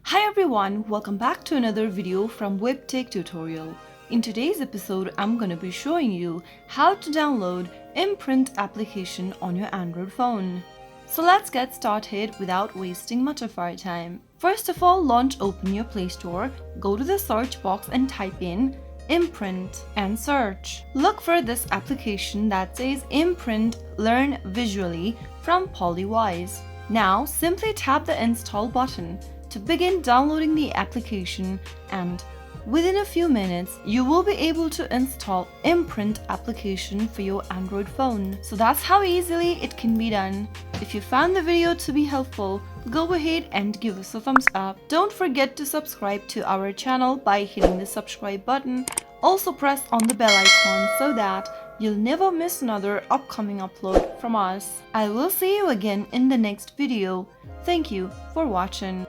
Hi everyone, welcome back to another video from Webtech Tutorial. In today's episode, I'm going to be showing you how to download Imprint application on your Android phone. So let's get started without wasting much of our time. First of all, open your Play Store, go to the search box and type in Imprint and search. Look for this application that says Imprint Learn Visually from Polywise. Now simply tap the install button to begin downloading the application, and within a few minutes you will be able to install Imprint application for your Android phone. So that's how easily it can be done. If you found the video to be helpful, go ahead and give us a thumbs up. Don't forget to subscribe to our channel by hitting the subscribe button. Also press on the bell icon so that you'll never miss another upcoming upload from us. I will see you again in the next video. Thank you for watching.